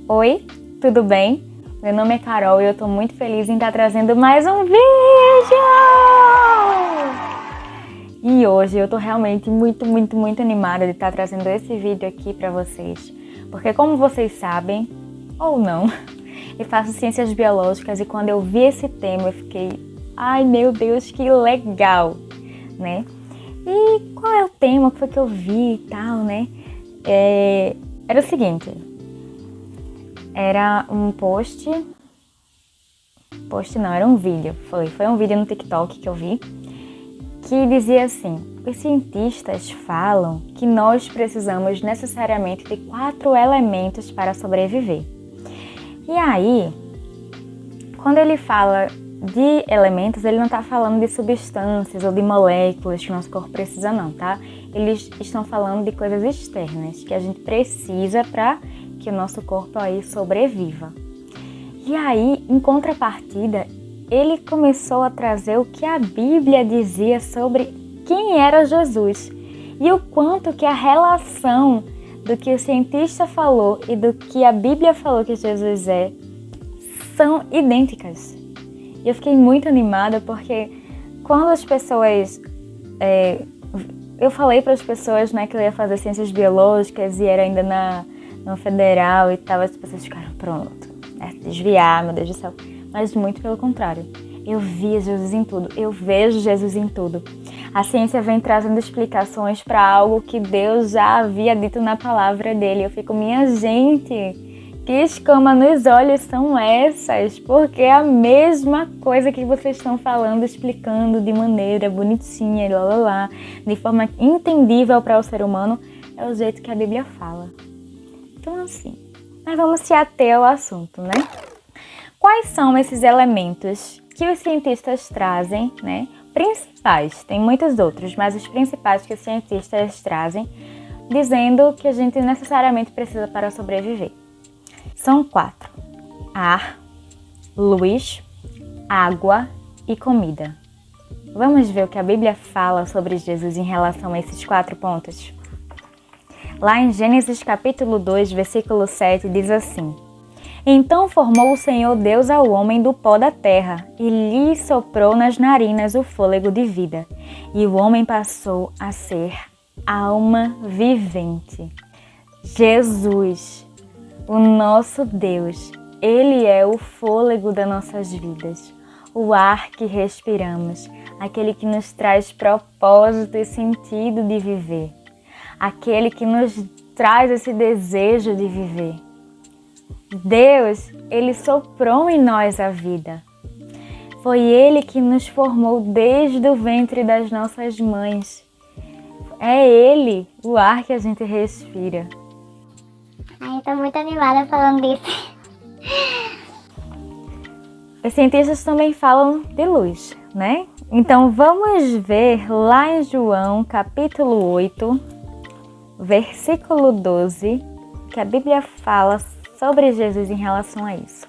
Oi, tudo bem? Meu nome é Carol e eu tô muito feliz em estar trazendo mais um vídeo! E hoje eu tô realmente muito animada de estar trazendo esse vídeo aqui pra vocês. Porque como vocês sabem, ou não, eu faço ciências biológicas e quando eu vi esse tema eu fiquei, ai meu Deus, que legal, né? E qual é o tema? O que foi que eu vi e tal, né? Era o seguinte, era um era um vídeo, foi um vídeo no TikTok que eu vi, que dizia assim, os cientistas falam que nós precisamos necessariamente de 4 elementos para sobreviver. E aí, quando ele fala de elementos, ele não está falando de substâncias ou de moléculas que o nosso corpo precisa não, tá? Eles estão falando de coisas externas que a gente precisa para que o nosso corpo aí sobreviva. E aí, em contrapartida, ele começou a trazer o que a Bíblia dizia sobre quem era Jesus e o quanto que a relação do que o cientista falou e do que a Bíblia falou que Jesus é são idênticas. E eu fiquei muito animada porque quando as pessoas... eu falei para as pessoas, né, que eu ia fazer ciências biológicas e era ainda no federal e tal, as pessoas ficaram pronto, desviar, meu Deus do céu. Mas muito pelo contrário. Eu via Jesus em tudo, eu vejo Jesus em tudo. A ciência vem trazendo explicações para algo que Deus já havia dito na palavra dele. Eu fico, minha gente... Que escama nos olhos são essas? Porque é a mesma coisa que vocês estão falando, explicando de maneira bonitinha, de forma entendível para o ser humano, é o jeito que a Bíblia fala. Então assim, mas vamos se ater ao assunto, né? Quais são esses elementos que os cientistas trazem, né? Principais, tem muitos outros, mas os principais que os cientistas trazem, dizendo que a gente necessariamente precisa para sobreviver. São 4. Ar, luz, água e comida. Vamos ver o que a Bíblia fala sobre Jesus em relação a esses 4 pontos? Lá em Gênesis capítulo 2, versículo 7, diz assim: Então formou o Senhor Deus ao homem do pó da terra e lhe soprou nas narinas o fôlego de vida. E o homem passou a ser alma vivente. Jesus, o nosso Deus, Ele é o fôlego das nossas vidas, o ar que respiramos, aquele que nos traz propósito e sentido de viver, aquele que nos traz esse desejo de viver. Deus, Ele soprou em nós a vida. Foi Ele que nos formou desde o ventre das nossas mães. É Ele o ar que a gente respira. Ai, eu tô muito animada falando disso. Os cientistas também falam de luz, né? Então vamos ver lá em João capítulo 8, versículo 12, que a Bíblia fala sobre Jesus em relação a isso.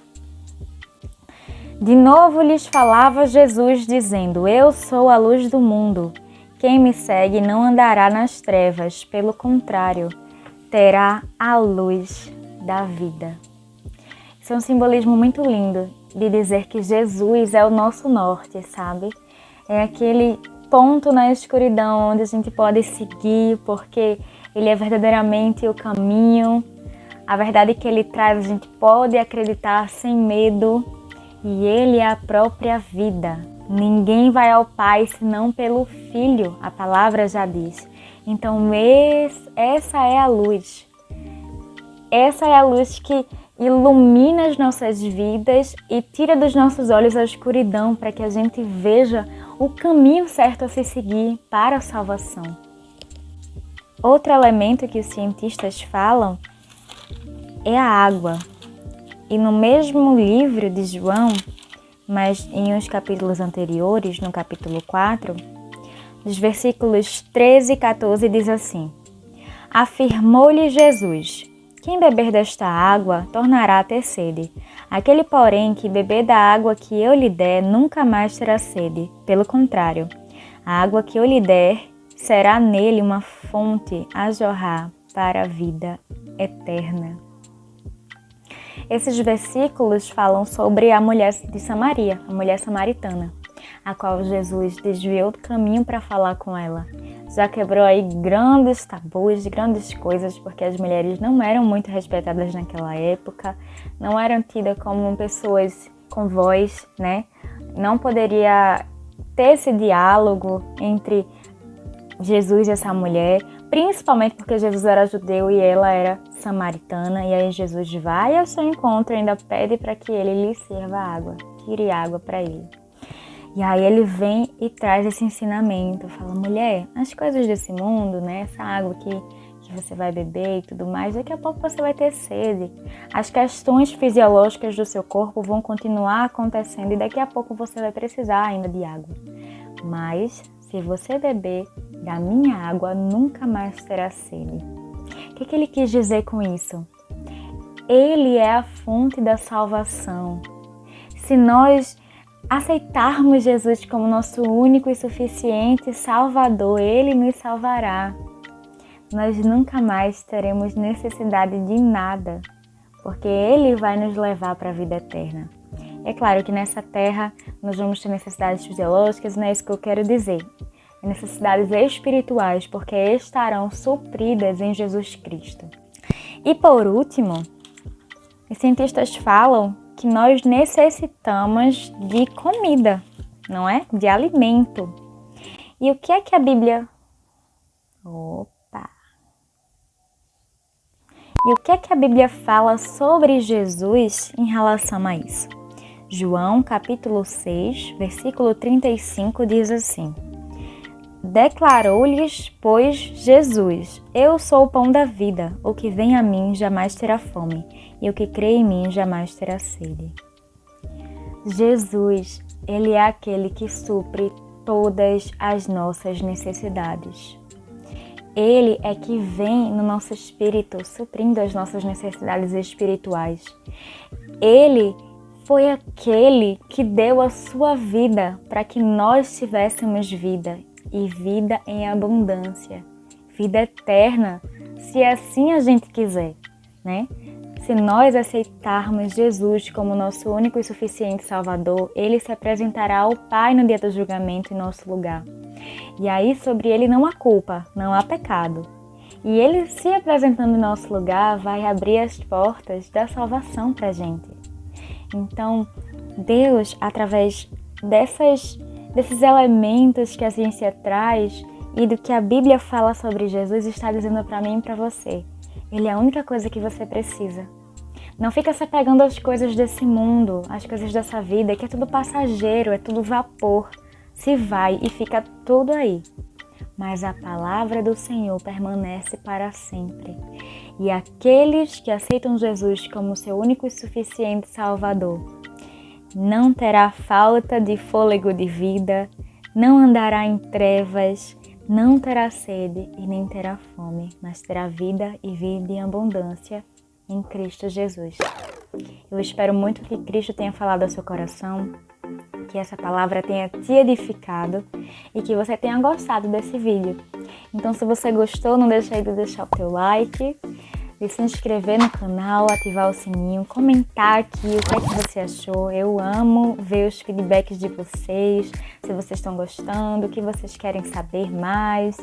De novo lhes falava Jesus dizendo, Eu sou a luz do mundo. Quem me segue não andará nas trevas, pelo contrário, terá a luz da vida. Isso é um simbolismo muito lindo de dizer que Jesus é o nosso norte, sabe? É aquele ponto na escuridão onde a gente pode seguir, porque Ele é verdadeiramente o caminho. A verdade que Ele traz, a gente pode acreditar sem medo. E Ele é a própria vida. Ninguém vai ao Pai senão pelo Filho, a palavra já diz. Então essa é a luz. Essa é a luz que ilumina as nossas vidas e tira dos nossos olhos a escuridão para que a gente veja o caminho certo a se seguir para a salvação. Outro elemento que os cientistas falam é a água. E no mesmo livro de João, mas em uns capítulos anteriores, no capítulo 4, nos versículos 13 e 14 diz assim: Afirmou-lhe Jesus, quem beber desta água tornará a ter sede. Aquele, porém, que beber da água que eu lhe der, nunca mais terá sede. Pelo contrário, a água que eu lhe der será nele uma fonte a jorrar para a vida eterna. Esses versículos falam sobre a mulher de Samaria, a mulher samaritana, a qual Jesus desviou do caminho para falar com ela. Já quebrou aí grandes tabus, grandes coisas, porque as mulheres não eram muito respeitadas naquela época, não eram tidas como pessoas com voz, né? Não poderia ter esse diálogo entre Jesus e essa mulher, principalmente porque Jesus era judeu e ela era samaritana, e aí Jesus vai ao seu encontro e ainda pede para que ele lhe sirva água, tire água para ele. E aí ele vem e traz esse ensinamento, fala, mulher, as coisas desse mundo, né, essa água que você vai beber e tudo mais, daqui a pouco você vai ter sede. As questões fisiológicas do seu corpo vão continuar acontecendo e daqui a pouco você vai precisar ainda de água. Mas se você beber da minha água, nunca mais terá sede. O que ele quis dizer com isso? Ele é a fonte da salvação. Se nós aceitarmos Jesus como nosso único e suficiente Salvador, Ele nos salvará. Nós nunca mais teremos necessidade de nada, porque Ele vai nos levar para a vida eterna. É claro que nessa terra nós vamos ter necessidades fisiológicas, não é isso que eu quero dizer. É necessidades espirituais, porque estarão supridas em Jesus Cristo. E por último, os cientistas falam que nós necessitamos de comida, não é? De alimento. E o que é que a Bíblia... E o que é que a Bíblia fala sobre Jesus em relação a isso? João, capítulo 6, versículo 35, diz assim: Declarou-lhes, pois, Jesus: Eu sou o pão da vida, o que vem a mim jamais terá fome, e o que crê em mim jamais terá sede. Jesus, Ele é aquele que supre todas as nossas necessidades. Ele é que vem no nosso espírito, suprindo as nossas necessidades espirituais. Ele foi aquele que deu a sua vida para que nós tivéssemos vida, e vida em abundância, vida eterna, se assim a gente quiser, né? Se nós aceitarmos Jesus como nosso único e suficiente Salvador, Ele se apresentará ao Pai no dia do julgamento em nosso lugar. E aí sobre Ele não há culpa, não há pecado. E Ele se apresentando em nosso lugar vai abrir as portas da salvação para a gente. Então, Deus, através desses elementos que a ciência traz e do que a Bíblia fala sobre Jesus, está dizendo para mim e para você: Ele é a única coisa que você precisa. Não fica se apegando às coisas desse mundo, às coisas dessa vida, que é tudo passageiro, é tudo vapor. Se vai e fica tudo aí. Mas a palavra do Senhor permanece para sempre. E aqueles que aceitam Jesus como seu único e suficiente Salvador não terá falta de fôlego de vida, não andará em trevas, não terá sede e nem terá fome, mas terá vida e vida em abundância em Cristo Jesus. Eu espero muito que Cristo tenha falado ao seu coração, que essa palavra tenha te edificado e que você tenha gostado desse vídeo. Então, se você gostou, não deixe aí de deixar o teu like, de se inscrever no canal, ativar o sininho, comentar aqui o que é que você achou. Eu amo ver os feedbacks de vocês, se vocês estão gostando, o que vocês querem saber mais,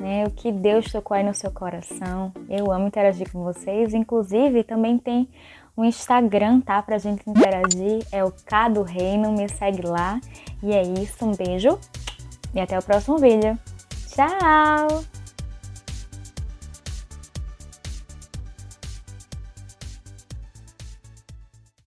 né? O que Deus tocou aí no seu coração. Eu amo interagir com vocês. Inclusive, também tem um Instagram, tá? Pra gente interagir. É o K do Reino. Me segue lá. E é isso. Um beijo. E até o próximo vídeo. Tchau!